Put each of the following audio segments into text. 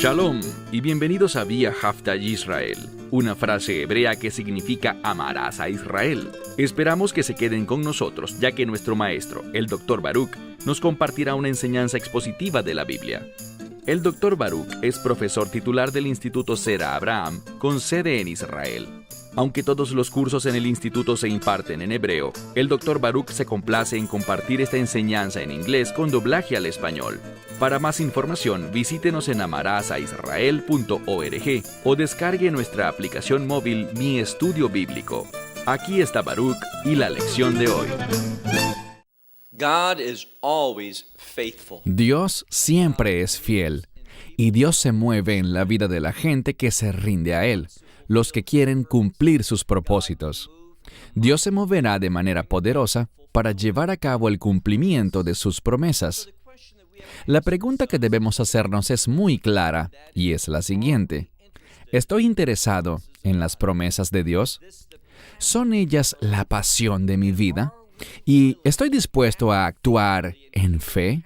Shalom y bienvenidos a Vía Hafta Yisrael, una frase hebrea que significa amarás a Israel. Esperamos que se queden con nosotros, ya que nuestro maestro, el Dr. Baruch, nos compartirá una enseñanza expositiva de la Biblia. El Dr. Baruch es profesor titular del Instituto Sera Abraham, con sede en Israel. Aunque todos los cursos en el instituto se imparten en hebreo, el Dr. Baruch se complace en compartir esta enseñanza en inglés con doblaje al español. Para más información, visítenos en amarasaisrael.org o descargue nuestra aplicación móvil Mi Estudio Bíblico. Aquí está Baruch y la lección de hoy. Dios siempre es fiel, y Dios se mueve en la vida de la gente que se rinde a Él, los que quieren cumplir sus propósitos. Dios se moverá de manera poderosa para llevar a cabo el cumplimiento de sus promesas. La pregunta que debemos hacernos es muy clara, y es la siguiente: ¿estoy interesado en las promesas de Dios? ¿Son ellas la pasión de mi vida? ¿Y estoy dispuesto a actuar en fe?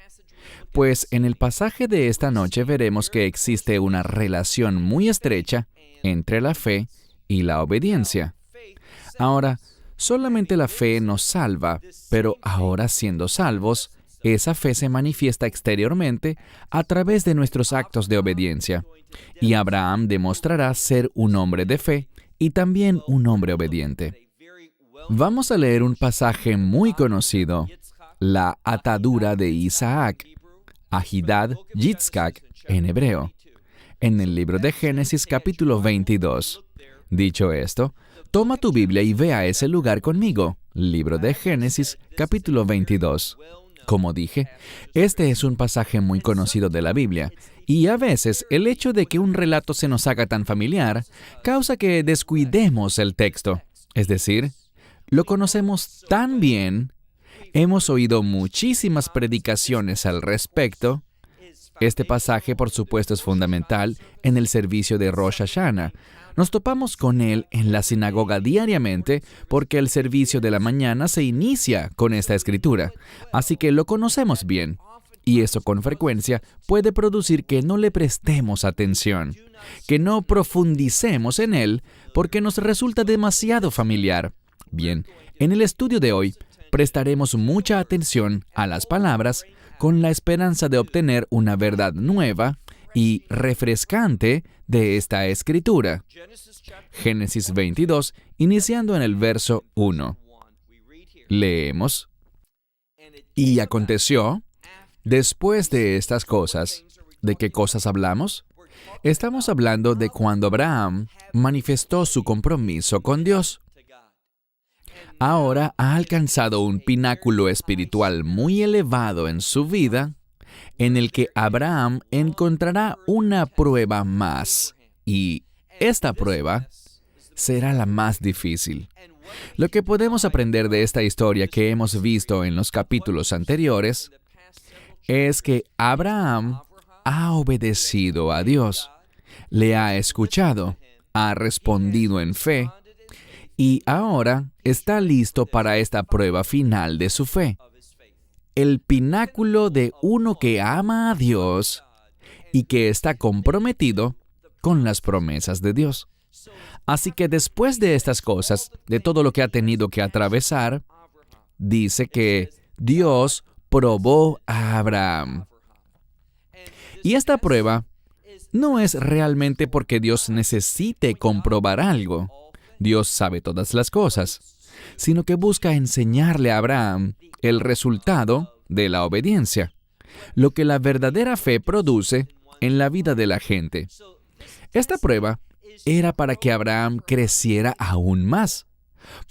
Pues en el pasaje de esta noche veremos que existe una relación muy estrecha entre la fe y la obediencia. Ahora, solamente la fe nos salva, pero ahora siendo salvos, esa fe se manifiesta exteriormente a través de nuestros actos de obediencia. Y Abraham demostrará ser un hombre de fe y también un hombre obediente. Vamos a leer un pasaje muy conocido, la atadura de Isaac, Ahidad Yitzhak en hebreo, en el libro de Génesis capítulo 22. Dicho esto, toma tu Biblia y ve a ese lugar conmigo, libro de Génesis capítulo 22. Como dije, este es un pasaje muy conocido de la Biblia, y a veces el hecho de que un relato se nos haga tan familiar causa que descuidemos el texto. Es decir, lo conocemos tan bien, hemos oído muchísimas predicaciones al respecto. Este pasaje, por supuesto, es fundamental en el servicio de Rosh Hashanah. Nos topamos con él en la sinagoga diariamente porque el servicio de la mañana se inicia con esta escritura. Así que lo conocemos bien. Y eso con frecuencia puede producir que no le prestemos atención, que no profundicemos en él porque nos resulta demasiado familiar. Bien, en el estudio de hoy prestaremos mucha atención a las palabras con la esperanza de obtener una verdad nueva y refrescante de esta escritura. Génesis 22, iniciando en el verso 1. Leemos: Y aconteció, después de estas cosas, ¿de qué cosas hablamos? Estamos hablando de cuando Abraham manifestó su compromiso con Dios. Ahora ha alcanzado un pináculo espiritual muy elevado en su vida, en el que Abraham encontrará una prueba más, y esta prueba será la más difícil. Lo que podemos aprender de esta historia que hemos visto en los capítulos anteriores es que Abraham ha obedecido a Dios, le ha escuchado, ha respondido en fe, y ahora está listo para esta prueba final de su fe. El pináculo de uno que ama a Dios y que está comprometido con las promesas de Dios. Así que después de estas cosas, de todo lo que ha tenido que atravesar, dice que Dios probó a Abraham. Y esta prueba no es realmente porque Dios necesite comprobar algo. Dios sabe todas las cosas, sino que busca enseñarle a Abraham el resultado de la obediencia, lo que la verdadera fe produce en la vida de la gente. Esta prueba era para que Abraham creciera aún más,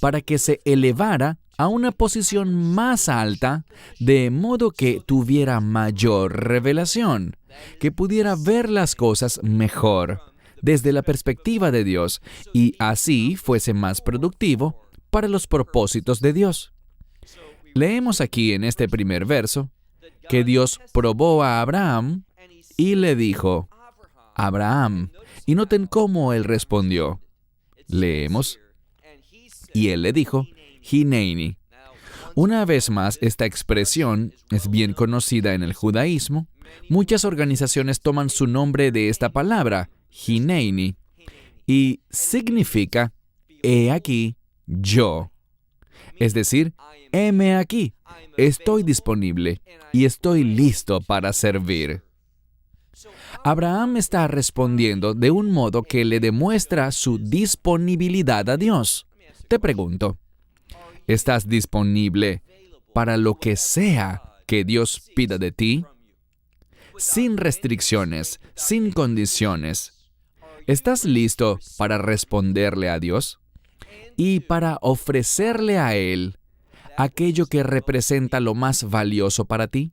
para que se elevara a una posición más alta, de modo que tuviera mayor revelación, que pudiera ver las cosas mejor desde la perspectiva de Dios, y así fuese más productivo para los propósitos de Dios. Leemos aquí en este primer verso que Dios probó a Abraham y le dijo: Abraham. Y noten cómo él respondió. Leemos: y él le dijo: Hineini. Una vez más, esta expresión es bien conocida en el judaísmo. Muchas organizaciones toman su nombre de esta palabra, Hineini, y significa, he aquí, yo. Es decir, heme aquí, estoy disponible y estoy listo para servir. Abraham está respondiendo de un modo que le demuestra su disponibilidad a Dios. Te pregunto, ¿estás disponible para lo que sea que Dios pida de ti? Sin restricciones, sin condiciones. ¿Estás listo para responderle a Dios? Y para ofrecerle a Él aquello que representa lo más valioso para ti?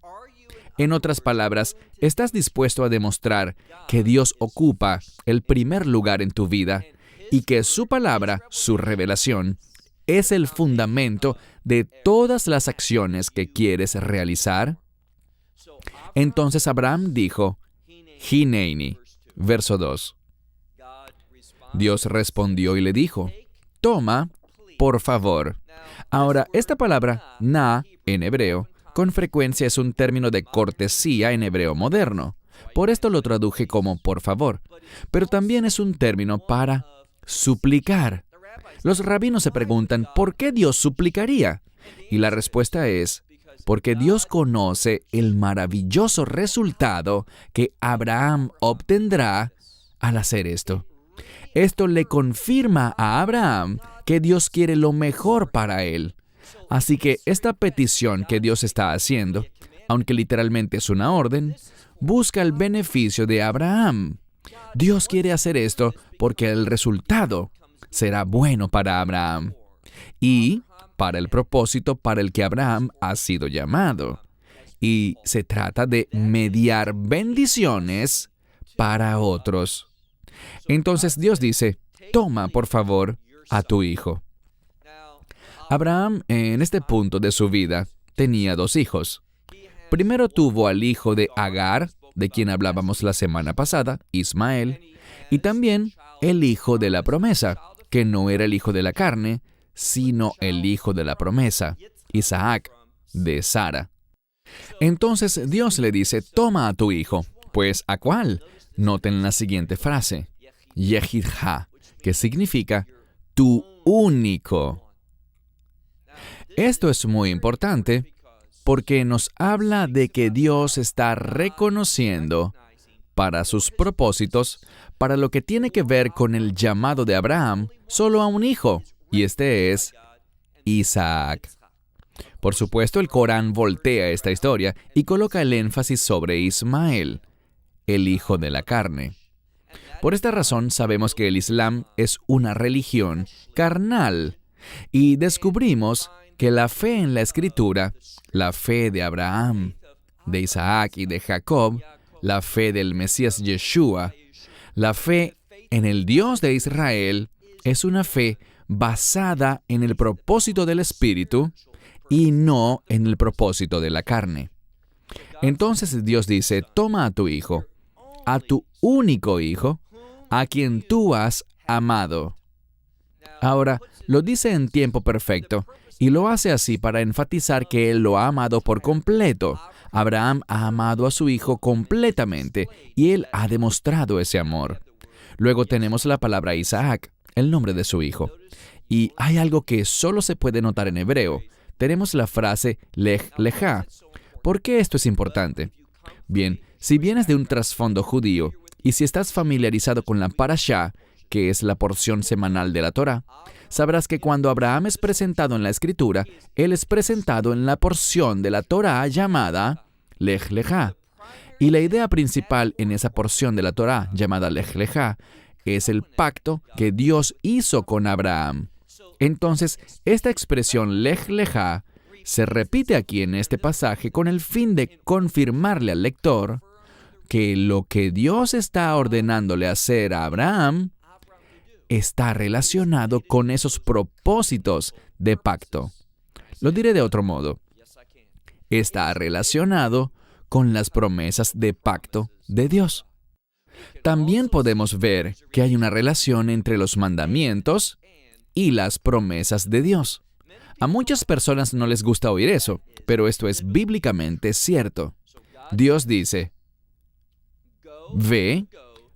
En otras palabras, ¿estás dispuesto a demostrar que Dios ocupa el primer lugar en tu vida y que su palabra, su revelación, es el fundamento de todas las acciones que quieres realizar? Entonces Abraham dijo, Hineini, verso 2. Dios respondió y le dijo, toma, por favor. Ahora, esta palabra, na, en hebreo, con frecuencia es un término de cortesía en hebreo moderno. Por esto lo traduje como por favor. Pero también es un término para suplicar. Los rabinos se preguntan, ¿por qué Dios suplicaría? Y la respuesta es, porque Dios conoce el maravilloso resultado que Abraham obtendrá al hacer esto. Esto le confirma a Abraham que Dios quiere lo mejor para él. Así que esta petición que Dios está haciendo, aunque literalmente es una orden, busca el beneficio de Abraham. Dios quiere hacer esto porque el resultado será bueno para Abraham y para el propósito para el que Abraham ha sido llamado. Y se trata de mediar bendiciones para otros. Entonces Dios dice, toma, por favor, a tu hijo. Abraham, en este punto de su vida, tenía 2 hijos. Primero tuvo al hijo de Agar, de quien hablábamos la semana pasada, Ismael, y también el hijo de la promesa, que no era el hijo de la carne, sino el hijo de la promesa, Isaac, de Sara. Entonces Dios le dice, toma a tu hijo. Pues, ¿a cuál? Noten la siguiente frase, Yehidha, que significa tu único. Esto es muy importante porque nos habla de que Dios está reconociendo para sus propósitos, para lo que tiene que ver con el llamado de Abraham, solo a un hijo, y este es Isaac. Por supuesto, el Corán voltea esta historia y coloca el énfasis sobre Ismael, el hijo de la carne. Por esta razón sabemos que el Islam es una religión carnal y descubrimos que la fe en la Escritura, la fe de Abraham, de Isaac y de Jacob, la fe del Mesías Yeshua, la fe en el Dios de Israel, es una fe basada en el propósito del Espíritu y no en el propósito de la carne. Entonces Dios dice, toma a tu hijo, a tu único hijo, a quien tú has amado. Ahora, lo dice en tiempo perfecto, y lo hace así para enfatizar que Él lo ha amado por completo. Abraham ha amado a su hijo completamente, y Él ha demostrado ese amor. Luego tenemos la palabra Isaac, el nombre de su hijo. Y hay algo que solo se puede notar en hebreo. Tenemos la frase Lech Lecha. ¿Por qué esto es importante? Bien, si vienes de un trasfondo judío, y si estás familiarizado con la Parashá, que es la porción semanal de la Torá, sabrás que cuando Abraham es presentado en la Escritura, él es presentado en la porción de la Torá llamada Lech Lecha. Y la idea principal en esa porción de la Torá llamada Lech Lecha es el pacto que Dios hizo con Abraham. Entonces, esta expresión Lech Lecha se repite aquí en este pasaje con el fin de confirmarle al lector que lo que Dios está ordenándole hacer a Abraham está relacionado con esos propósitos de pacto. Lo diré de otro modo. Está relacionado con las promesas de pacto de Dios. También podemos ver que hay una relación entre los mandamientos y las promesas de Dios. A muchas personas no les gusta oír eso, pero esto es bíblicamente cierto. Dios dice, ve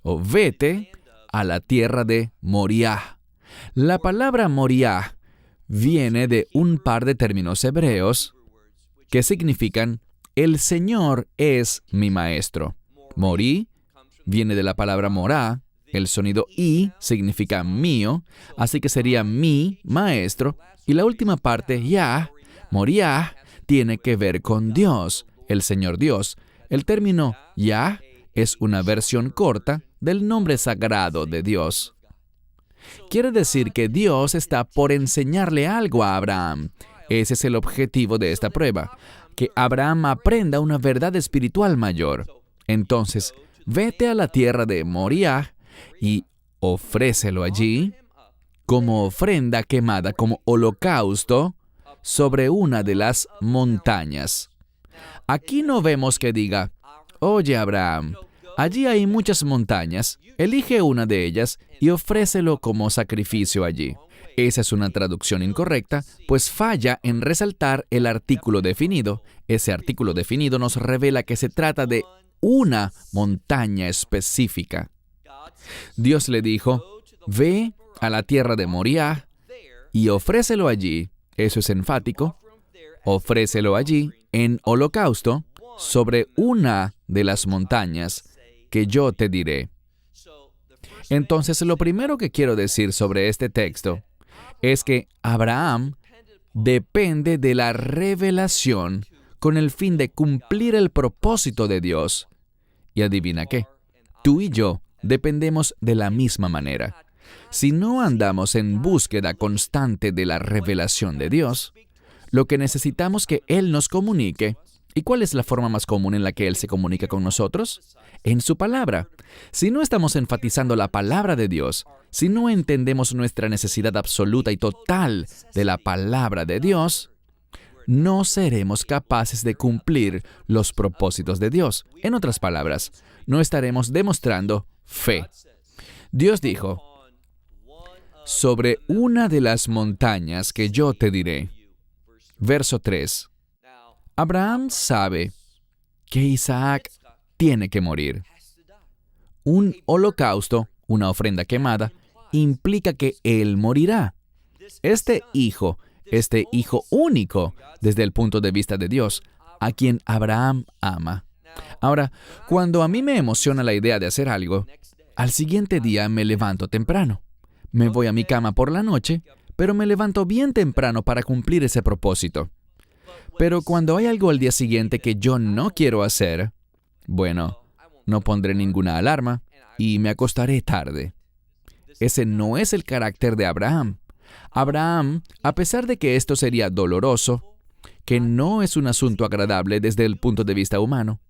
o vete a la tierra de Moriah. La palabra Moriah viene de un par de términos hebreos que significan el Señor es mi maestro. Morí viene de la palabra morá, el sonido I significa mío, así que sería mi maestro, y la última parte, Yah, Moriah, tiene que ver con Dios, el Señor Dios. El término Yah es una versión corta del nombre sagrado de Dios. Quiere decir que Dios está por enseñarle algo a Abraham. Ese es el objetivo de esta prueba, que Abraham aprenda una verdad espiritual mayor. Entonces, vete a la tierra de Moriah y ofrécelo allí como ofrenda quemada, como holocausto, sobre una de las montañas. Aquí no vemos que diga, oye Abraham, allí hay muchas montañas, elige una de ellas y ofrécelo como sacrificio allí. Esa es una traducción incorrecta, pues falla en resaltar el artículo definido. Ese artículo definido nos revela que se trata de una montaña específica. Dios le dijo, ve a la tierra de Moriah y ofrécelo allí, eso es enfático, ofrécelo allí en holocausto sobre una de las montañas que yo te diré. Entonces, lo primero que quiero decir sobre este texto es que Abraham depende de la revelación con el fin de cumplir el propósito de Dios. Y adivina qué, tú y yo dependemos de la misma manera. Si no andamos en búsqueda constante de la revelación de Dios, lo que necesitamos que Él nos comunique. ¿Y cuál es la forma más común en la que Él se comunica con nosotros? En su palabra. Si no estamos enfatizando la palabra de Dios, si no entendemos nuestra necesidad absoluta y total de la palabra de Dios, no seremos capaces de cumplir los propósitos de Dios. En otras palabras, no estaremos demostrando fe. Dios dijo, sobre una de las montañas que yo te diré. Verso 3. Abraham sabe que Isaac tiene que morir. Un holocausto, una ofrenda quemada, implica que él morirá. Este hijo único desde el punto de vista de Dios, a quien Abraham ama. Ahora, cuando a mí me emociona la idea de hacer algo, al siguiente día me levanto temprano. Me voy a mi cama por la noche, pero me levanto bien temprano para cumplir ese propósito. Pero cuando hay algo al día siguiente que yo no quiero hacer, bueno, no pondré ninguna alarma y me acostaré tarde. Ese no es el carácter de Abraham. Abraham, a pesar de que esto sería doloroso, que no es un asunto agradable desde el punto de vista humano,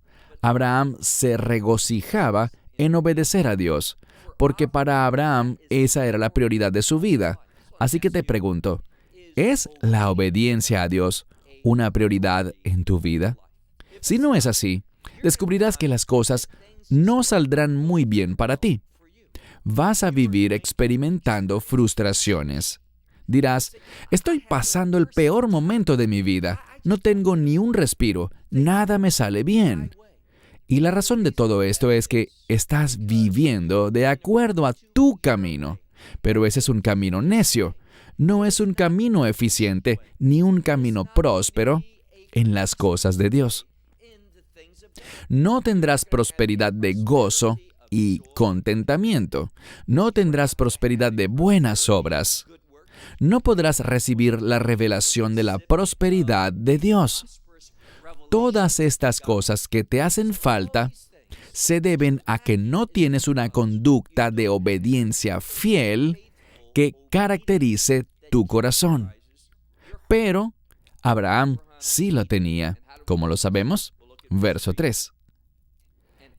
Abraham se regocijaba en obedecer a Dios, porque para Abraham esa era la prioridad de su vida. Así que te pregunto, ¿es la obediencia a Dios una prioridad en tu vida? Si no es así, descubrirás que las cosas no saldrán muy bien para ti. Vas a vivir experimentando frustraciones. Dirás, estoy pasando el peor momento de mi vida. No tengo ni un respiro. Nada me sale bien. Y la razón de todo esto es que estás viviendo de acuerdo a tu camino. Pero ese es un camino necio. No es un camino eficiente ni un camino próspero en las cosas de Dios. No tendrás prosperidad de gozo y contentamiento. No tendrás prosperidad de buenas obras. No podrás recibir la revelación de la prosperidad de Dios. Todas estas cosas que te hacen falta se deben a que no tienes una conducta de obediencia fiel que caracterice tu corazón. Pero Abraham sí lo tenía. ¿Cómo lo sabemos? Verso 3.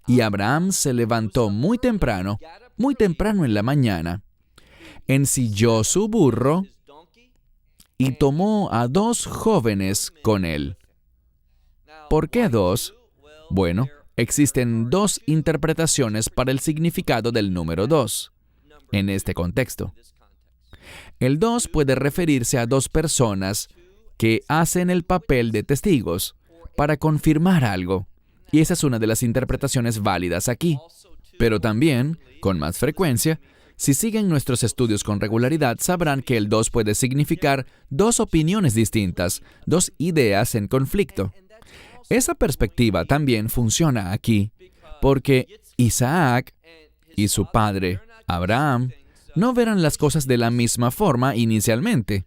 Y Abraham se levantó muy temprano en la mañana, ensilló su burro y tomó a 2 jóvenes con él. ¿Por qué 2? Bueno, existen 2 interpretaciones para el significado del número 2 en este contexto. El 2 puede referirse a 2 personas que hacen el papel de testigos para confirmar algo. Y esa es una de las interpretaciones válidas aquí. Pero también, con más frecuencia, si siguen nuestros estudios con regularidad, sabrán que el 2 puede significar dos opiniones distintas, dos ideas en conflicto. Esa perspectiva también funciona aquí, porque Isaac y su padre, Abraham, no verán las cosas de la misma forma inicialmente.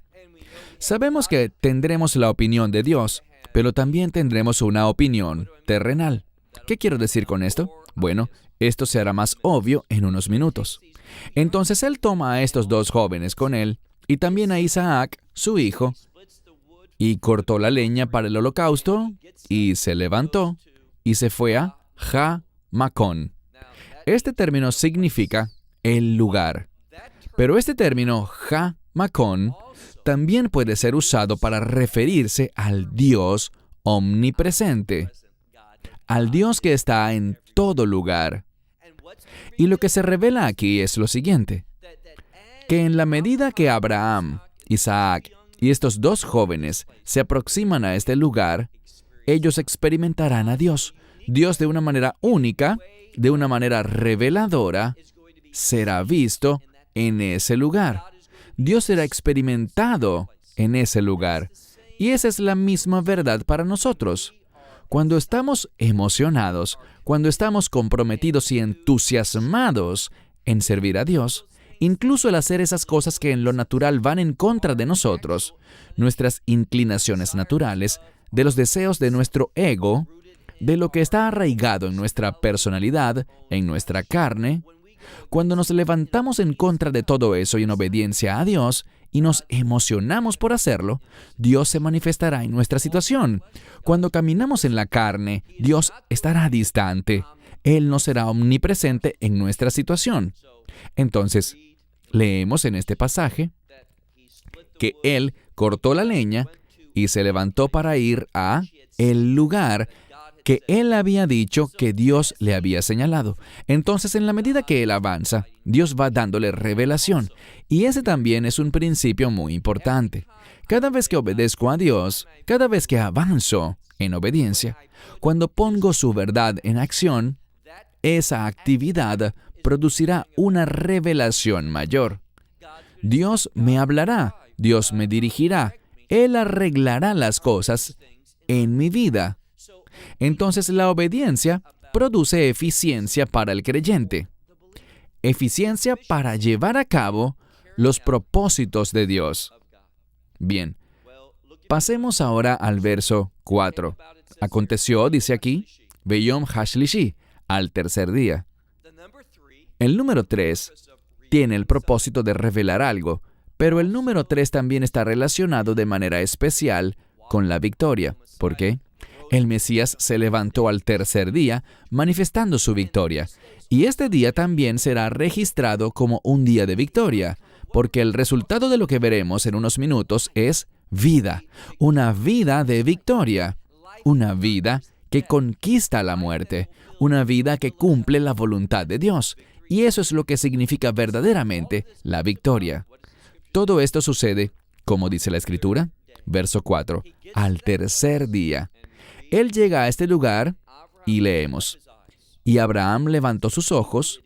Sabemos que tendremos la opinión de Dios, pero también tendremos una opinión terrenal. ¿Qué quiero decir con esto? Bueno, esto se hará más obvio en unos minutos. Entonces él toma a estos dos jóvenes con él, y también a Isaac, su hijo, y cortó la leña para el holocausto, y se levantó, y se fue a Ja-Macón. Este término significa el lugar. Pero este término Ja-Macón también puede ser usado para referirse al Dios omnipresente, al Dios que está en todo lugar. Y lo que se revela aquí es lo siguiente, que en la medida que Abraham, Isaac y estos dos jóvenes se aproximan a este lugar, ellos experimentarán a Dios. Dios de una manera única, de una manera reveladora, será visto en ese lugar. Dios será experimentado en ese lugar. Y esa es la misma verdad para nosotros. Cuando estamos emocionados, cuando estamos comprometidos y entusiasmados en servir a Dios, incluso el hacer esas cosas que en lo natural van en contra de nosotros, nuestras inclinaciones naturales, de los deseos de nuestro ego, de lo que está arraigado en nuestra personalidad, en nuestra carne, cuando nos levantamos en contra de todo eso y en obediencia a Dios, y nos emocionamos por hacerlo, Dios se manifestará en nuestra situación. Cuando caminamos en la carne, Dios estará distante. Él no será omnipresente en nuestra situación. Entonces, leemos en este pasaje que Él cortó la leña y se levantó para ir a el lugar que Él había dicho que Dios le había señalado. Entonces, en la medida que Él avanza, Dios va dándole revelación. Y ese también es un principio muy importante. Cada vez que obedezco a Dios, cada vez que avanzo en obediencia, cuando pongo su verdad en acción, esa actividad producirá una revelación mayor. Dios me hablará, Dios me dirigirá, Él arreglará las cosas en mi vida. Entonces la obediencia produce eficiencia para el creyente. Eficiencia para llevar a cabo los propósitos de Dios. Bien, pasemos ahora al verso 4. Aconteció, dice aquí, Beyom Hashlishi, al tercer día. El número 3 tiene el propósito de revelar algo, pero el número 3 también está relacionado de manera especial con la victoria. ¿Por qué? El Mesías se levantó al tercer día, manifestando su victoria. Y este día también será registrado como un día de victoria, porque el resultado de lo que veremos en unos minutos es vida, una vida de victoria, una vida que conquista la muerte, una vida que cumple la voluntad de Dios. Y eso es lo que significa verdaderamente la victoria. Todo esto sucede, como dice la Escritura, verso 4, al tercer día. Él llega a este lugar y leemos, y Abraham levantó sus ojos.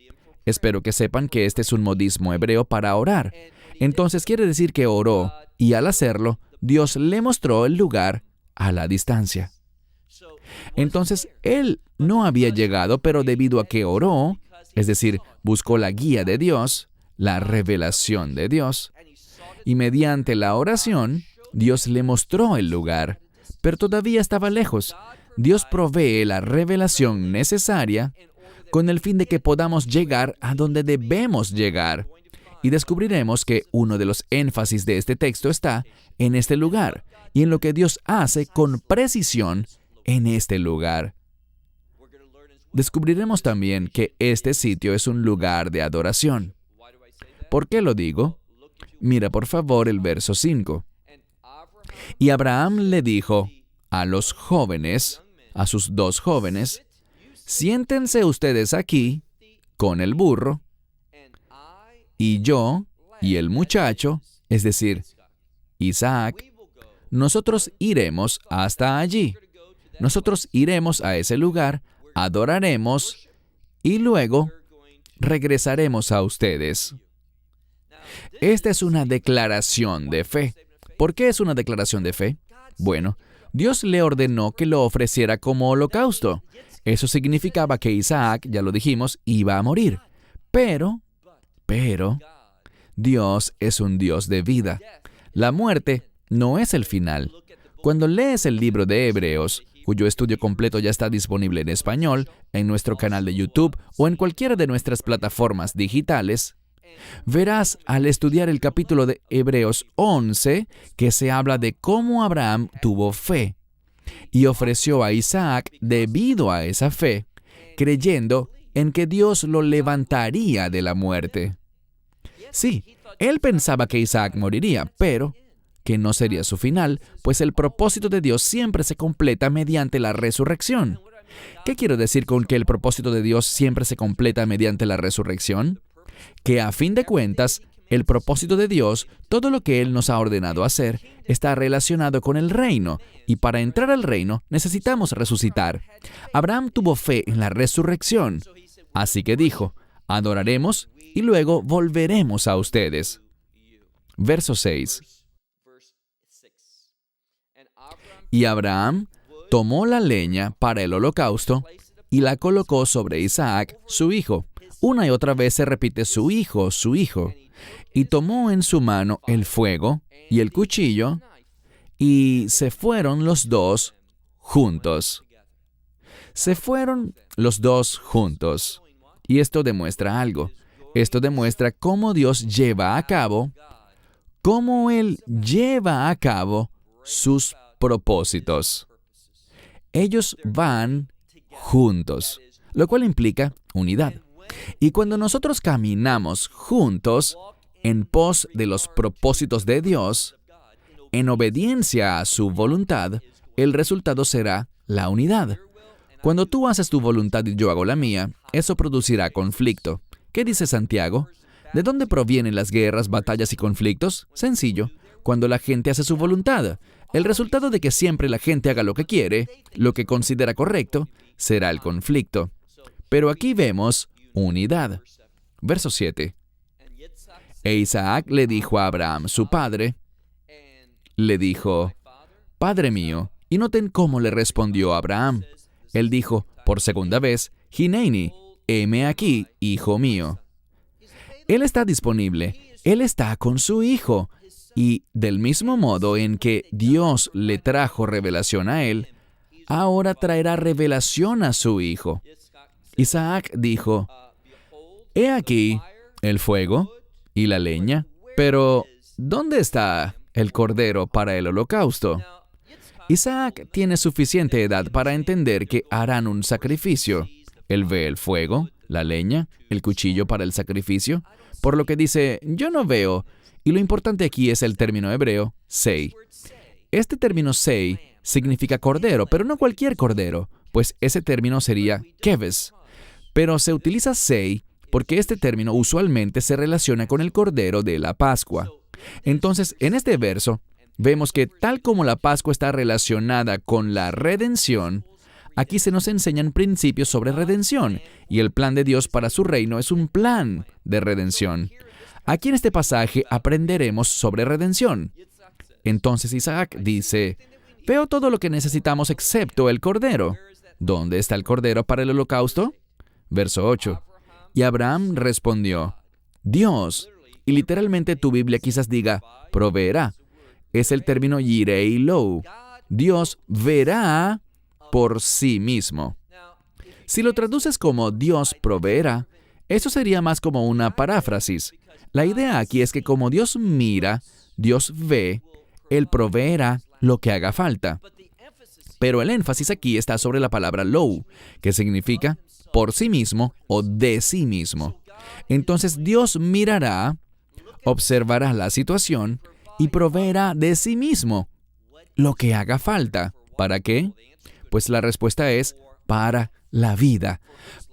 Espero que sepan que este es un modismo hebreo para orar. Entonces quiere decir que oró, y al hacerlo, Dios le mostró el lugar a la distancia. Entonces, él no había llegado, pero debido a que oró, es decir, buscó la guía de Dios, la revelación de Dios, y mediante la oración, Dios le mostró el lugar, pero todavía estaba lejos. Dios provee la revelación necesaria con el fin de que podamos llegar a donde debemos llegar. Y descubriremos que uno de los énfasis de este texto está en este lugar y en lo que Dios hace con precisión en este lugar. Descubriremos también que este sitio es un lugar de adoración. ¿Por qué lo digo? Mira por favor el verso 5. Y Abraham le dijo a los jóvenes, a sus dos jóvenes, siéntense ustedes aquí con el burro, y yo y el muchacho, es decir, Isaac, nosotros iremos hasta allí. Nosotros iremos a ese lugar, adoraremos y luego regresaremos a ustedes. Esta es una declaración de fe. ¿Por qué es una declaración de fe? Bueno, Dios le ordenó que lo ofreciera como holocausto. Eso significaba que Isaac, ya lo dijimos, iba a morir. Pero, Dios es un Dios de vida. La muerte no es el final. Cuando lees el libro de Hebreos, cuyo estudio completo ya está disponible en español, en nuestro canal de YouTube o en cualquiera de nuestras plataformas digitales, verás al estudiar el capítulo de Hebreos 11 que se habla de cómo Abraham tuvo fe y ofreció a Isaac debido a esa fe, creyendo en que Dios lo levantaría de la muerte. Sí, él pensaba que Isaac moriría, pero que no sería su final, pues el propósito de Dios siempre se completa mediante la resurrección. ¿Qué quiero decir con que el propósito de Dios siempre se completa mediante la resurrección? Que a fin de cuentas, el propósito de Dios, todo lo que Él nos ha ordenado hacer, está relacionado con el reino, y para entrar al reino necesitamos resucitar. Abraham tuvo fe en la resurrección, así que dijo, adoraremos y luego volveremos a ustedes. Verso 6. Y Abraham tomó la leña para el holocausto y la colocó sobre Isaac, su hijo. Una y otra vez se repite su hijo. Y tomó en su mano el fuego y el cuchillo, y se fueron los dos juntos. Se fueron los dos juntos. Y esto demuestra algo. Esto demuestra cómo Dios lleva a cabo, cómo Él lleva a cabo sus propósitos. Ellos van juntos, lo cual implica unidad. Y cuando nosotros caminamos juntos en pos de los propósitos de Dios, en obediencia a su voluntad, el resultado será la unidad. Cuando tú haces tu voluntad y yo hago la mía, eso producirá conflicto. ¿Qué dice Santiago? ¿De dónde provienen las guerras, batallas y conflictos? Sencillo, cuando la gente hace su voluntad. El resultado de que siempre la gente haga lo que quiere, lo que considera correcto, será el conflicto. Pero aquí vemos unidad. Verso 7. E Isaac le dijo a Abraham, su padre, le dijo, Padre mío, y noten cómo le respondió Abraham. Él dijo, por segunda vez, Hineini, heme aquí, hijo mío. Él está disponible, él está con su hijo, y del mismo modo en que Dios le trajo revelación a él, ahora traerá revelación a su hijo. Isaac dijo, he aquí el fuego y la leña, pero ¿dónde está el cordero para el holocausto? Isaac tiene suficiente edad para entender que harán un sacrificio. Él ve el fuego, la leña, el cuchillo para el sacrificio, por lo que dice, yo no veo, y lo importante aquí es el término hebreo, sei. Este término sei significa cordero, pero no cualquier cordero, pues ese término sería keves. Pero se utiliza sei porque este término usualmente se relaciona con el cordero de la Pascua. Entonces, en este verso, vemos que tal como la Pascua está relacionada con la redención, aquí se nos enseñan principios sobre redención, y el plan de Dios para su reino es un plan de redención. Aquí en este pasaje aprenderemos sobre redención. Entonces Isaac dice, veo todo lo que necesitamos excepto el cordero. ¿Dónde está el cordero para el holocausto? Verso 8. Y Abraham respondió, Dios, y literalmente tu Biblia quizás diga, proveerá. Es el término yirei lo. Dios verá por sí mismo. Si lo traduces como Dios proveerá, eso sería más como una paráfrasis. La idea aquí es que como Dios mira, Dios ve, Él proveerá lo que haga falta. Pero el énfasis aquí está sobre la palabra lo, que significa por sí mismo o de sí mismo. Entonces Dios mirará, observará la situación y proveerá de sí mismo lo que haga falta. ¿Para qué? Pues la respuesta es para la vida.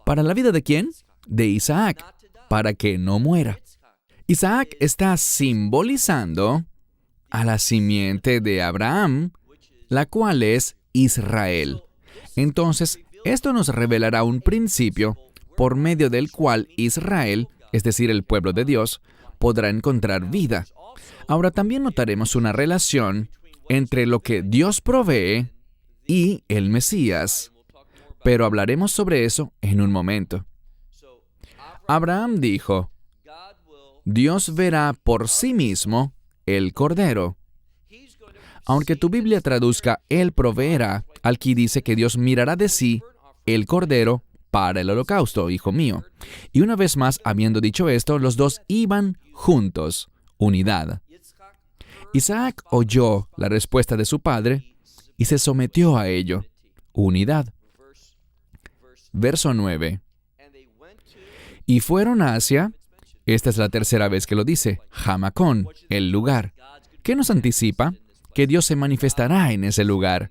¿Para la vida de quién? De Isaac, para que no muera. Isaac está simbolizando a la simiente de Abraham, la cual es Israel. Entonces, esto nos revelará un principio por medio del cual Israel, es decir, el pueblo de Dios, podrá encontrar vida. Ahora también notaremos una relación entre lo que Dios provee y el Mesías, pero hablaremos sobre eso en un momento. Abraham dijo, Dios verá por sí mismo el Cordero. Aunque tu Biblia traduzca Él proveerá, aquí dice que Dios mirará de sí el Cordero para el holocausto, hijo mío. Y una vez más, habiendo dicho esto, los dos iban juntos, unidad. Isaac oyó la respuesta de su padre y se sometió a ello, unidad. Verso 9. Y fueron hacia, esta es la tercera vez que lo dice, Jamacón, el lugar. ¿Qué nos anticipa? Que Dios se manifestará en ese lugar.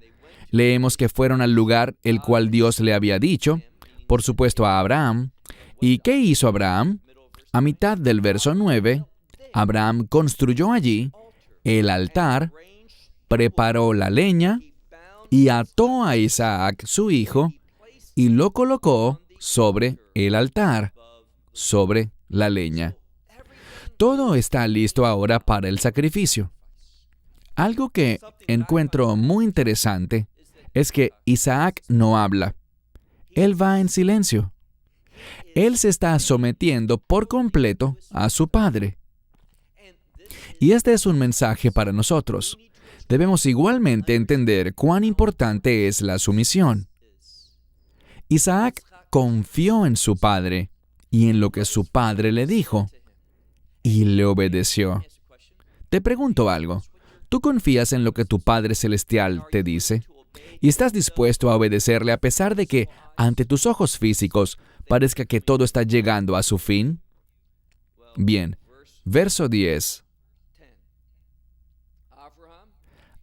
Leemos que fueron al lugar el cual Dios le había dicho, por supuesto a Abraham. ¿Y qué hizo Abraham? A mitad del verso 9, Abraham construyó allí el altar, preparó la leña y ató a Isaac, su hijo, y lo colocó sobre el altar, sobre la leña. Todo está listo ahora para el sacrificio. Algo que encuentro muy interesante es que Isaac no habla. Él va en silencio. Él se está sometiendo por completo a su padre. Y este es un mensaje para nosotros. Debemos igualmente entender cuán importante es la sumisión. Isaac confió en su padre y en lo que su padre le dijo, y le obedeció. Te pregunto algo. ¿Tú confías en lo que tu Padre Celestial te dice? ¿Y estás dispuesto a obedecerle a pesar de que, ante tus ojos físicos, parezca que todo está llegando a su fin? Bien, verso 10.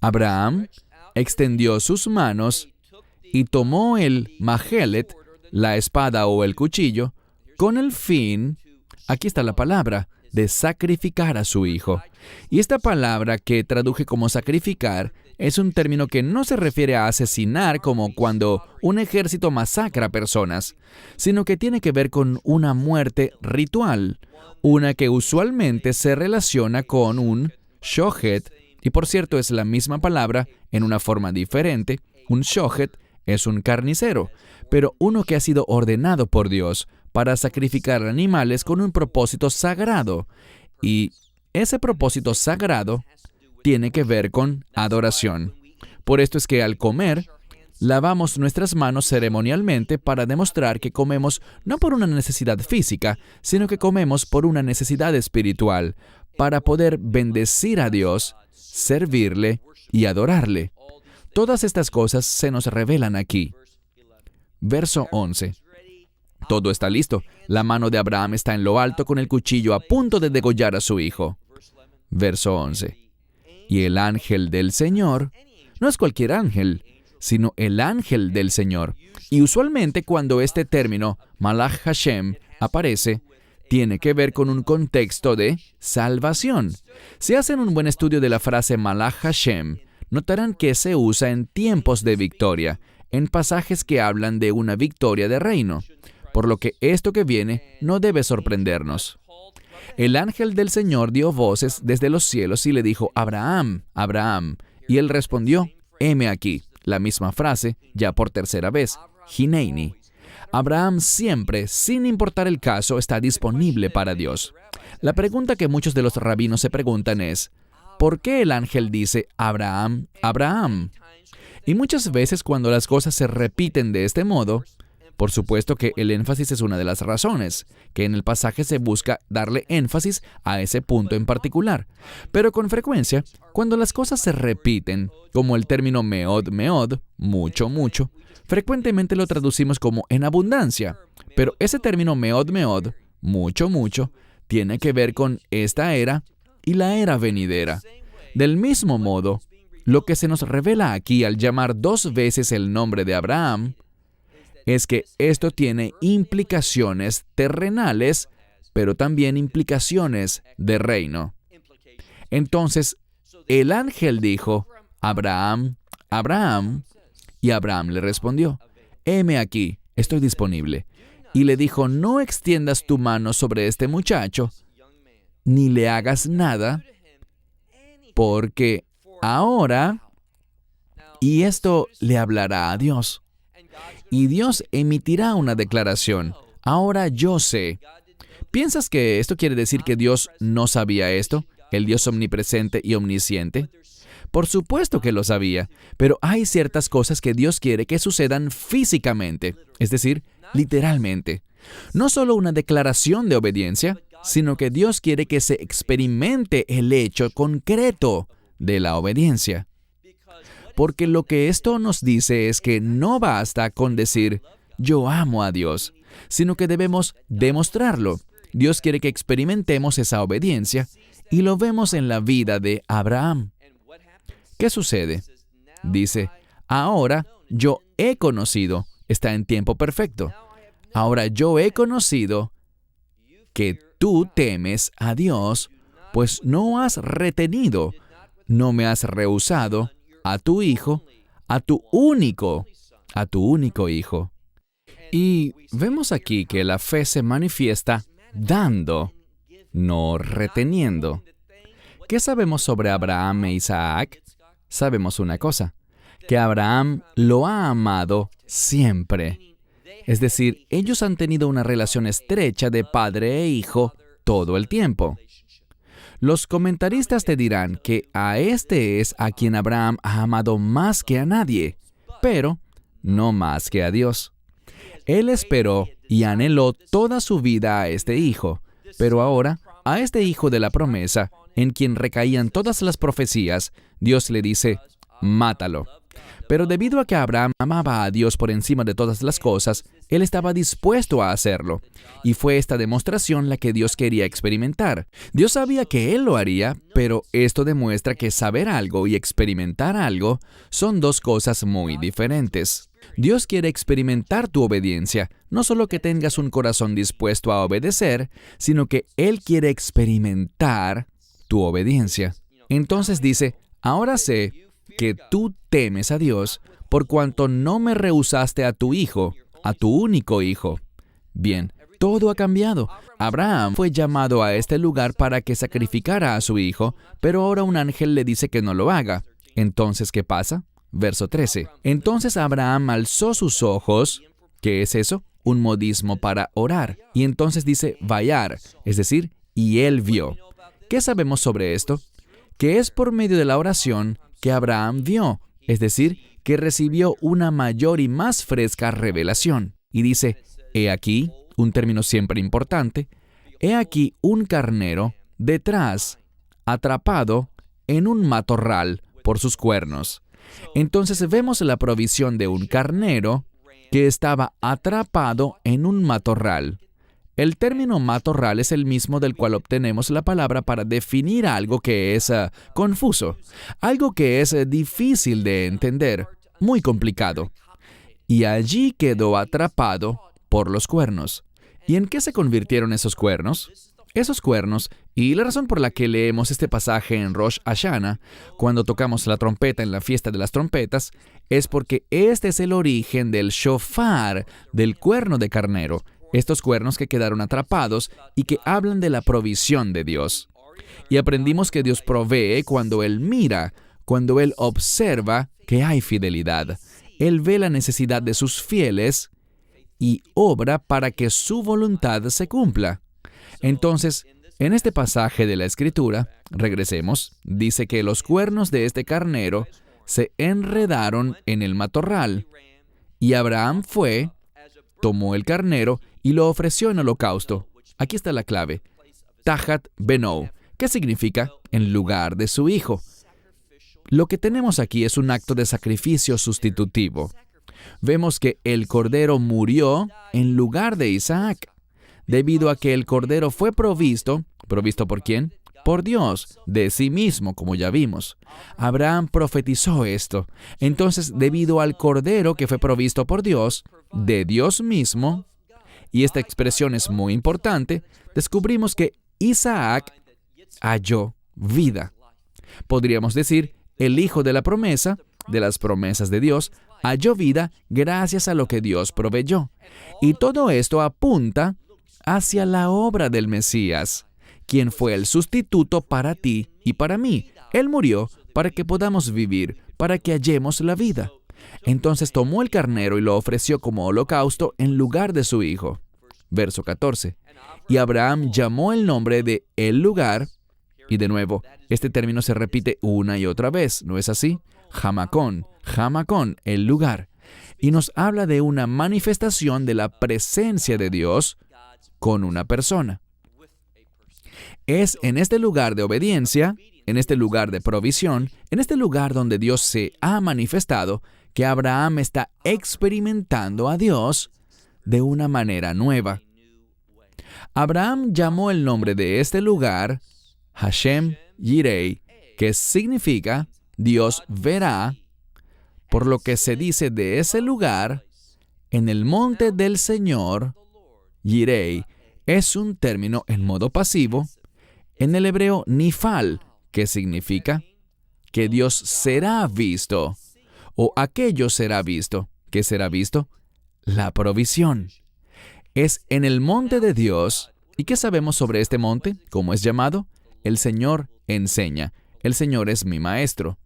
Abraham extendió sus manos y tomó el majelet, la espada o el cuchillo, con el fin, aquí está la palabra, de sacrificar a su hijo. Y esta palabra que traduje como sacrificar es un término que no se refiere a asesinar como cuando un ejército masacra a personas, sino que tiene que ver con una muerte ritual, una que usualmente se relaciona con un shohet, y por cierto es la misma palabra en una forma diferente. Un shohet es un carnicero, pero uno que ha sido ordenado por Dios para sacrificar animales con un propósito sagrado. Y ese propósito sagrado tiene que ver con adoración. Por esto es que al comer, lavamos nuestras manos ceremonialmente para demostrar que comemos no por una necesidad física, sino que comemos por una necesidad espiritual, para poder bendecir a Dios, servirle y adorarle. Todas estas cosas se nos revelan aquí. Verso 11. Todo está listo. La mano de Abraham está en lo alto con el cuchillo a punto de degollar a su hijo. Verso 11. Y el ángel del Señor, no es cualquier ángel, sino el ángel del Señor. Y usualmente cuando este término, Malach Hashem, aparece, tiene que ver con un contexto de salvación. Si hacen un buen estudio de la frase Malach Hashem, notarán que se usa en tiempos de victoria, en pasajes que hablan de una victoria de reino, por lo que esto que viene no debe sorprendernos. El ángel del Señor dio voces desde los cielos y le dijo, Abraham, Abraham. Y él respondió, heme aquí. La misma frase, ya por tercera vez, Hineini. Abraham siempre, sin importar el caso, está disponible para Dios. La pregunta que muchos de los rabinos se preguntan es, ¿por qué el ángel dice, Abraham, Abraham? Y muchas veces cuando las cosas se repiten de este modo, por supuesto que el énfasis es una de las razones, que en el pasaje se busca darle énfasis a ese punto en particular. Pero con frecuencia, cuando las cosas se repiten, como el término meod, meod, mucho, mucho, frecuentemente lo traducimos como en abundancia. Pero ese término meod, meod, mucho, mucho, tiene que ver con esta era y la era venidera. Del mismo modo, lo que se nos revela aquí al llamar 2 veces el nombre de Abraham es que esto tiene implicaciones terrenales, pero también implicaciones de reino. Entonces, el ángel dijo, Abraham, Abraham, y Abraham le respondió, heme aquí, estoy disponible. Y le dijo, no extiendas tu mano sobre este muchacho, ni le hagas nada, porque ahora, y esto le hablará a Dios. Y Dios emitirá una declaración. Ahora yo sé. ¿Piensas que esto quiere decir que Dios no sabía esto? El Dios omnipresente y omnisciente. Por supuesto que lo sabía, pero hay ciertas cosas que Dios quiere que sucedan físicamente, es decir, literalmente. No solo una declaración de obediencia, sino que Dios quiere que se experimente el hecho concreto de la obediencia. Porque lo que esto nos dice es que no basta con decir, yo amo a Dios, sino que debemos demostrarlo. Dios quiere que experimentemos esa obediencia y lo vemos en la vida de Abraham. ¿Qué sucede? Dice, ahora yo he conocido, está en tiempo perfecto. Ahora yo he conocido que tú temes a Dios, pues no has retenido, no me has rehusado a tu hijo, a tu único hijo. Y vemos aquí que la fe se manifiesta dando, no reteniendo. ¿Qué sabemos sobre Abraham e Isaac? Sabemos una cosa, que Abraham lo ha amado siempre. Es decir, ellos han tenido una relación estrecha de padre e hijo todo el tiempo. Los comentaristas te dirán que a este es a quien Abraham ha amado más que a nadie, pero no más que a Dios. Él esperó y anheló toda su vida a este hijo, pero ahora, a este hijo de la promesa, en quien recaían todas las profecías, Dios le dice, mátalo. Pero debido a que Abraham amaba a Dios por encima de todas las cosas, él estaba dispuesto a hacerlo. Y fue esta demostración la que Dios quería experimentar. Dios sabía que él lo haría, pero esto demuestra que saber algo y experimentar algo son dos cosas muy diferentes. Dios quiere experimentar tu obediencia, no solo que tengas un corazón dispuesto a obedecer, sino que Él quiere experimentar tu obediencia. Entonces dice, ahora sé que tú temes a Dios por cuanto no me rehusaste a tu hijo, a tu único hijo. Bien, todo ha cambiado. Abraham fue llamado a este lugar para que sacrificara a su hijo, pero ahora un ángel le dice que no lo haga. Entonces, ¿qué pasa? Verso 13. Entonces Abraham alzó sus ojos. ¿Qué es eso? Un modismo para orar. Y entonces dice vayar, es decir, y él vio. ¿Qué sabemos sobre esto? Que es por medio de la oración que Abraham vio, es decir, que recibió una mayor y más fresca revelación. Y dice, he aquí, un término siempre importante, he aquí un carnero detrás, atrapado en un matorral por sus cuernos. Entonces vemos la provisión de un carnero que estaba atrapado en un matorral. El término matorral es el mismo del cual obtenemos la palabra para definir algo que es confuso, algo que es difícil de entender, muy complicado. Y allí quedó atrapado por los cuernos. ¿Y en qué se convirtieron esos cuernos? Esos cuernos, y la razón por la que leemos este pasaje en Rosh Hashanah, cuando tocamos la trompeta en la fiesta de las trompetas, es porque este es el origen del shofar, del cuerno de carnero, estos cuernos que quedaron atrapados y que hablan de la provisión de Dios. Y aprendimos que Dios provee cuando Él mira, cuando Él observa que hay fidelidad. Él ve la necesidad de sus fieles y obra para que su voluntad se cumpla. Entonces, en este pasaje de la Escritura, regresemos, dice que los cuernos de este carnero se enredaron en el matorral, y Abraham fue, tomó el carnero y lo ofreció en holocausto. Aquí está la clave, Tajat Beno, que significa en lugar de su hijo. Lo que tenemos aquí es un acto de sacrificio sustitutivo. Vemos que el cordero murió en lugar de Isaac, debido a que el cordero fue provisto ¿por quién? Por Dios, de sí mismo, como ya vimos. Abraham profetizó esto. Entonces, debido al cordero que fue provisto por Dios, de Dios mismo, y esta expresión es muy importante, descubrimos que Isaac halló vida. Podríamos decir, el hijo de la promesa, de las promesas de Dios, halló vida gracias a lo que Dios proveyó. Y todo esto apunta hacia la obra del Mesías, quien fue el sustituto para ti y para mí. Él murió para que podamos vivir, para que hallemos la vida. Entonces tomó el carnero y lo ofreció como holocausto en lugar de su hijo. Verso 14. Y Abraham llamó el nombre de el lugar, y de nuevo, este término se repite una y otra vez, ¿no es así? Jamacón, Jamacón, el lugar. Y nos habla de una manifestación de la presencia de Dios con una persona. Es en este lugar de obediencia, en este lugar de provisión, en este lugar donde Dios se ha manifestado, que Abraham está experimentando a Dios de una manera nueva. Abraham llamó el nombre de este lugar Hashem Yirei, que significa Dios verá, por lo que se dice de ese lugar, en el monte del Señor. Yirei es un término en modo pasivo, en el hebreo nifal, que significa que Dios será visto, o aquello será visto. ¿Qué será visto? La provisión. Es en el monte de Dios. ¿Y qué sabemos sobre este monte? ¿Cómo es llamado? El Señor enseña. El Señor es mi maestro.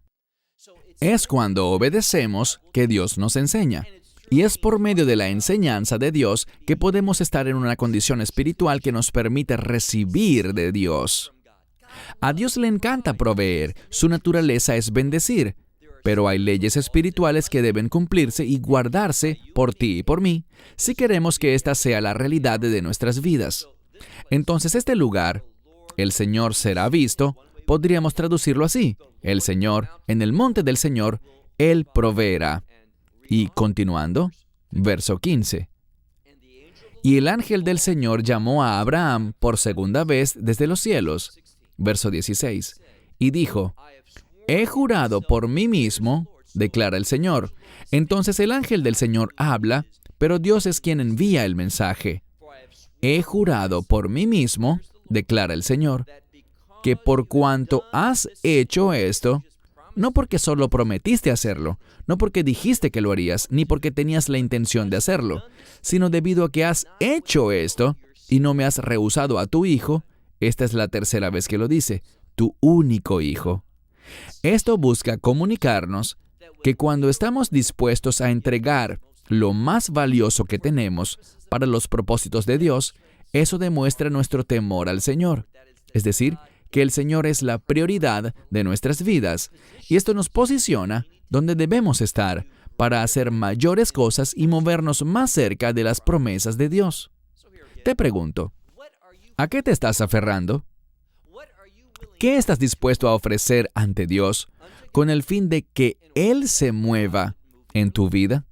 Es cuando obedecemos que Dios nos enseña. Y es por medio de la enseñanza de Dios que podemos estar en una condición espiritual que nos permite recibir de Dios. A Dios le encanta proveer. Su naturaleza es bendecir. Pero hay leyes espirituales que deben cumplirse y guardarse por ti y por mí, si queremos que esta sea la realidad de nuestras vidas. Entonces este lugar, el Señor será visto, podríamos traducirlo así: el Señor, en el monte del Señor, Él proveerá. Y continuando, verso 15. Y el ángel del Señor llamó a Abraham por segunda vez desde los cielos. Verso 16. Y dijo: he jurado por mí mismo, declara el Señor. Entonces el ángel del Señor habla, pero Dios es quien envía el mensaje. He jurado por mí mismo, declara el Señor, que por cuanto has hecho esto, no porque solo prometiste hacerlo, no porque dijiste que lo harías, ni porque tenías la intención de hacerlo, sino debido a que has hecho esto y no me has rehusado a tu hijo, esta es la tercera vez que lo dice, tu único hijo. Esto busca comunicarnos que cuando estamos dispuestos a entregar lo más valioso que tenemos para los propósitos de Dios, eso demuestra nuestro temor al Señor. Es decir, que el Señor es la prioridad de nuestras vidas, y esto nos posiciona donde debemos estar para hacer mayores cosas y movernos más cerca de las promesas de Dios. Te pregunto, ¿a qué te estás aferrando? ¿Qué estás dispuesto a ofrecer ante Dios con el fin de que Él se mueva en tu vida?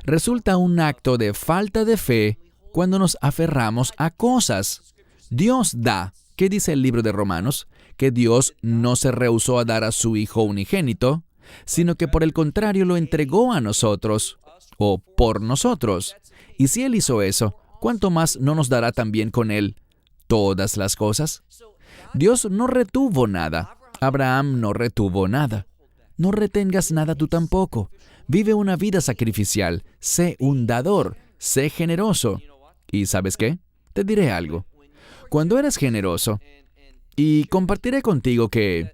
Resulta un acto de falta de fe cuando nos aferramos a cosas. Dios da. ¿Qué dice el libro de Romanos? Que Dios no se rehusó a dar a su Hijo unigénito, sino que por el contrario lo entregó a nosotros, o por nosotros. Y si Él hizo eso, ¿cuánto más no nos dará también con Él todas las cosas? Dios no retuvo nada. Abraham no retuvo nada. No retengas nada tú tampoco. Vive una vida sacrificial. Sé un dador. Sé generoso. ¿Y sabes qué? Te diré algo. Cuando eres generoso, y compartiré contigo que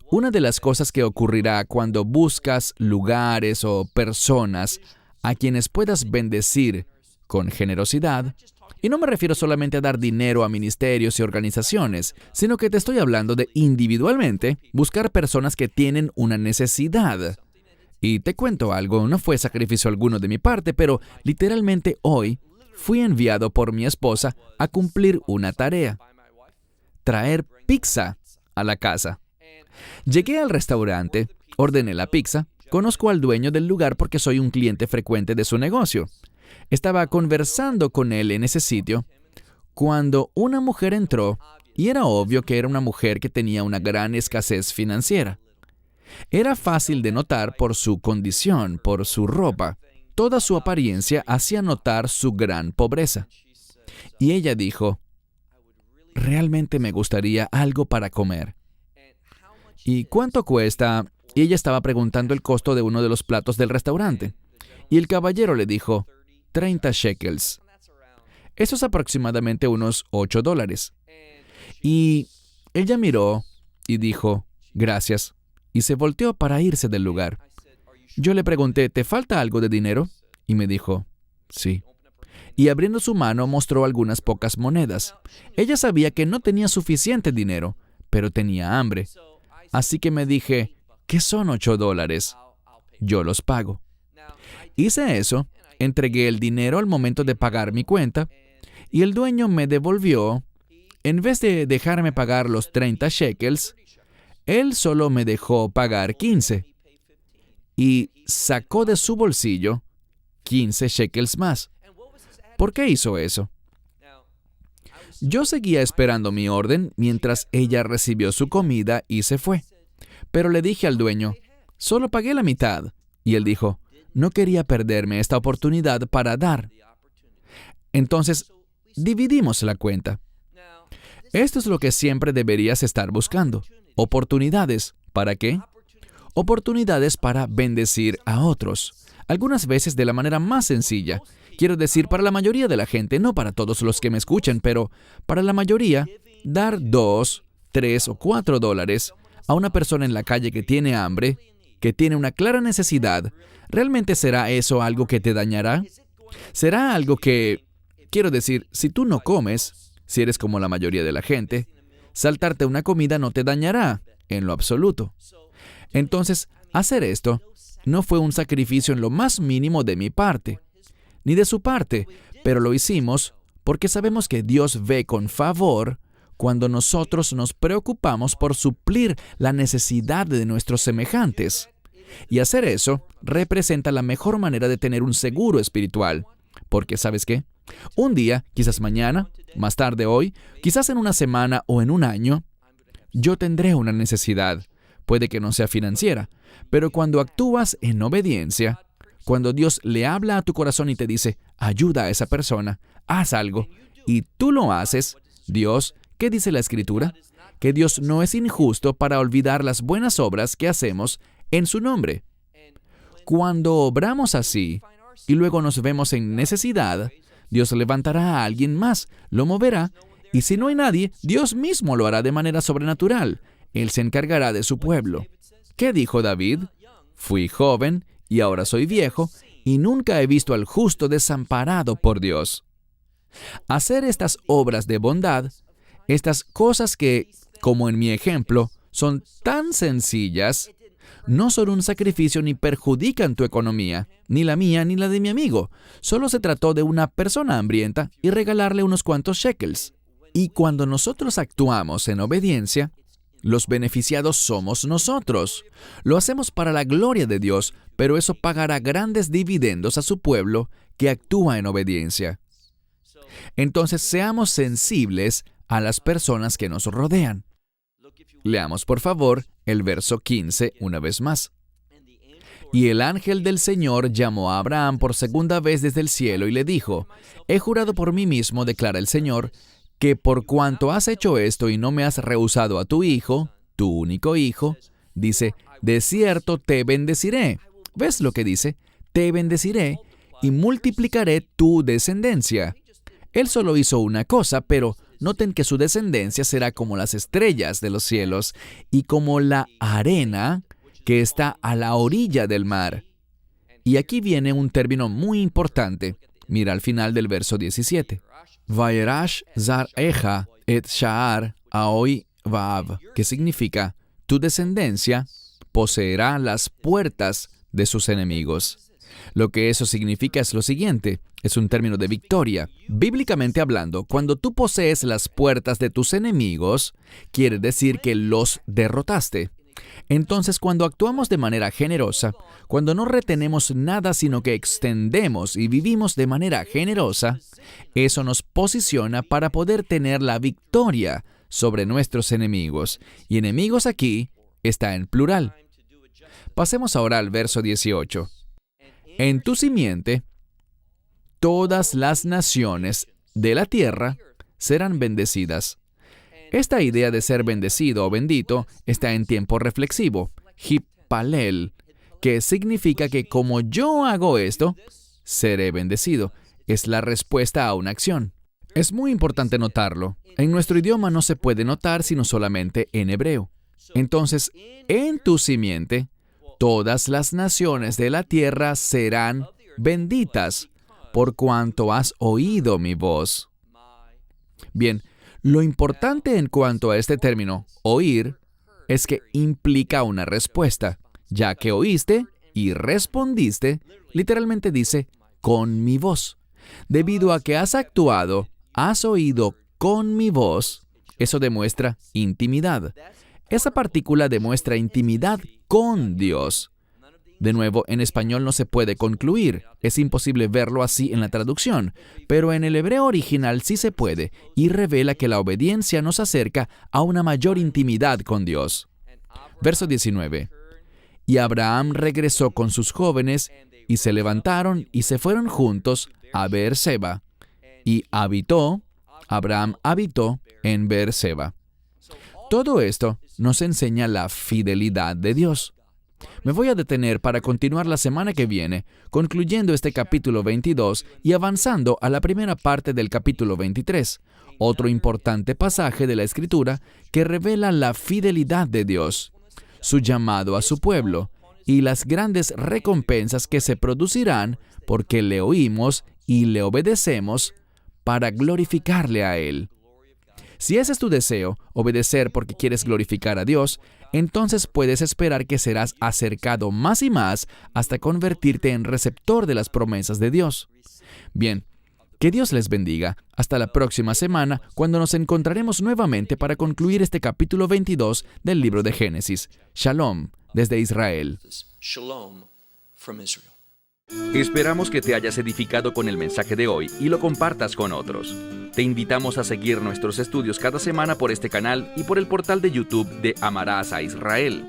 una de las cosas que ocurrirá cuando buscas lugares o personas a quienes puedas bendecir con generosidad, y no me refiero solamente a dar dinero a ministerios y organizaciones, sino que te estoy hablando de individualmente buscar personas que tienen una necesidad. Y te cuento algo, no fue sacrificio alguno de mi parte, pero literalmente hoy fui enviado por mi esposa a cumplir una tarea: traer pizza a la casa. Llegué al restaurante, ordené la pizza, conozco al dueño del lugar porque soy un cliente frecuente de su negocio. Estaba conversando con él en ese sitio cuando una mujer entró y era obvio que era una mujer que tenía una gran escasez financiera. Era fácil de notar por su condición, por su ropa. Toda su apariencia hacía notar su gran pobreza. Y ella dijo: realmente me gustaría algo para comer. ¿Y cuánto cuesta? Y ella estaba preguntando el costo de uno de los platos del restaurante. Y el caballero le dijo, 30 shekels. Eso es aproximadamente unos $8. Y ella miró y dijo, gracias, y se volteó para irse del lugar. Yo le pregunté, ¿te falta algo de dinero? Y me dijo, sí. Y abriendo su mano mostró algunas pocas monedas. Ella sabía que no tenía suficiente dinero, pero tenía hambre. Así que me dije, ¿qué son $8? Yo los pago. Hice eso, entregué el dinero al momento de pagar mi cuenta, y el dueño me devolvió, en vez de dejarme pagar los 30 shekels, él solo me dejó pagar 15. Y sacó de su bolsillo 15 shekels más. ¿Por qué hizo eso? Yo seguía esperando mi orden mientras ella recibió su comida y se fue. Pero le dije al dueño, solo pagué la mitad. Y él dijo, no quería perderme esta oportunidad para dar. Entonces, dividimos la cuenta. Esto es lo que siempre deberías estar buscando. Oportunidades. ¿Para qué? Oportunidades para bendecir a otros. Algunas veces de la manera más sencilla. Quiero decir, para la mayoría de la gente, no para todos los que me escuchan, pero para la mayoría, dar $2, $3 o $4 a una persona en la calle que tiene hambre, que tiene una clara necesidad, ¿realmente será eso algo que te dañará? ¿Será algo que, quiero decir, si tú no comes, si eres como la mayoría de la gente, saltarte una comida no te dañará en lo absoluto? Entonces, hacer esto no fue un sacrificio en lo más mínimo de mi parte, ni de su parte, pero lo hicimos porque sabemos que Dios ve con favor cuando nosotros nos preocupamos por suplir la necesidad de nuestros semejantes. Y hacer eso representa la mejor manera de tener un seguro espiritual. Porque, ¿sabes qué? Un día, quizás mañana, más tarde hoy, quizás en una semana o en un año, yo tendré una necesidad. Puede que no sea financiera, pero cuando actúas en obediencia, cuando Dios le habla a tu corazón y te dice, ayuda a esa persona, haz algo, y tú lo haces, Dios, ¿qué dice la Escritura? Que Dios no es injusto para olvidar las buenas obras que hacemos en su nombre. Cuando obramos así, y luego nos vemos en necesidad, Dios levantará a alguien más, lo moverá, y si no hay nadie, Dios mismo lo hará de manera sobrenatural. Él se encargará de su pueblo. ¿Qué dijo David? Fui joven, y ahora soy viejo, y nunca he visto al justo desamparado por Dios. Hacer estas obras de bondad, estas cosas que, como en mi ejemplo, son tan sencillas, no son un sacrificio ni perjudican tu economía, ni la mía ni la de mi amigo. Solo se trató de una persona hambrienta y regalarle unos cuantos shekels. Y cuando nosotros actuamos en obediencia, los beneficiados somos nosotros. Lo hacemos para la gloria de Dios, pero eso pagará grandes dividendos a su pueblo que actúa en obediencia. Entonces, seamos sensibles a las personas que nos rodean. Leamos, por favor, el verso 15 una vez más. Y el ángel del Señor llamó a Abraham por segunda vez desde el cielo y le dijo, he jurado por mí mismo, declara el Señor, que por cuanto has hecho esto y no me has rehusado a tu hijo, tu único hijo, dice, de cierto te bendeciré. ¿Ves lo que dice? Te bendeciré y multiplicaré tu descendencia. Él solo hizo una cosa, pero noten que su descendencia será como las estrellas de los cielos y como la arena que está a la orilla del mar. Y aquí viene un término muy importante. Mira al final del verso 17. Vaerash zareja et sha'ar aoi vav, que significa, tu descendencia poseerá las puertas de sus enemigos. Lo que eso significa es lo siguiente, es un término de victoria. Bíblicamente hablando, cuando tú posees las puertas de tus enemigos, quiere decir que los derrotaste. Entonces, cuando actuamos de manera generosa, cuando no retenemos nada sino que extendemos y vivimos de manera generosa, eso nos posiciona para poder tener la victoria sobre nuestros enemigos. Y enemigos aquí está en plural. Pasemos ahora al verso 18. En tu simiente, todas las naciones de la tierra serán bendecidas. Esta idea de ser bendecido o bendito está en tiempo reflexivo, hippalel, que significa que como yo hago esto, seré bendecido. Es la respuesta a una acción. Es muy importante notarlo. En nuestro idioma no se puede notar sino solamente en hebreo. Entonces, en tu simiente, todas las naciones de la tierra serán benditas, por cuanto has oído mi voz. Bien, lo importante en cuanto a este término, oír, es que implica una respuesta, ya que oíste y respondiste, literalmente dice, con mi voz. Debido a que has actuado, has oído con mi voz, eso demuestra intimidad. Esa partícula demuestra intimidad con Dios. De nuevo, en español no se puede concluir. Es imposible verlo así en la traducción, pero en el hebreo original sí se puede y revela que la obediencia nos acerca a una mayor intimidad con Dios. Verso 19. Y Abraham regresó con sus jóvenes y se levantaron y se fueron juntos a Beerseba. Y Abraham habitó en Beerseba. Todo esto nos enseña la fidelidad de Dios. Me voy a detener para continuar la semana que viene, concluyendo este capítulo 22 y avanzando a la primera parte del capítulo 23, otro importante pasaje de la Escritura que revela la fidelidad de Dios, su llamado a su pueblo y las grandes recompensas que se producirán porque le oímos y le obedecemos para glorificarle a Él. Si ese es tu deseo, obedecer porque quieres glorificar a Dios, entonces puedes esperar que serás acercado más y más hasta convertirte en receptor de las promesas de Dios. Bien, que Dios les bendiga. Hasta la próxima semana, cuando nos encontraremos nuevamente para concluir este capítulo 22 del libro de Génesis. Shalom, desde Israel. Shalom from Israel. Esperamos que te hayas edificado con el mensaje de hoy y lo compartas con otros. Te invitamos a seguir nuestros estudios cada semana por este canal y por el portal de YouTube de Amarás a Israel.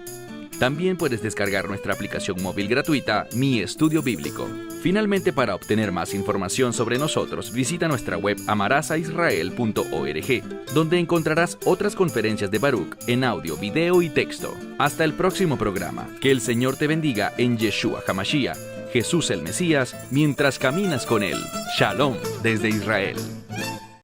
También puedes descargar nuestra aplicación móvil gratuita, Mi Estudio Bíblico. Finalmente, para obtener más información sobre nosotros, visita nuestra web amarasaisrael.org, donde encontrarás otras conferencias de Baruch en audio, video y texto. Hasta el próximo programa. Que el Señor te bendiga en Yeshua HaMashiach, Jesús el Mesías, mientras caminas con Él. Shalom desde Israel.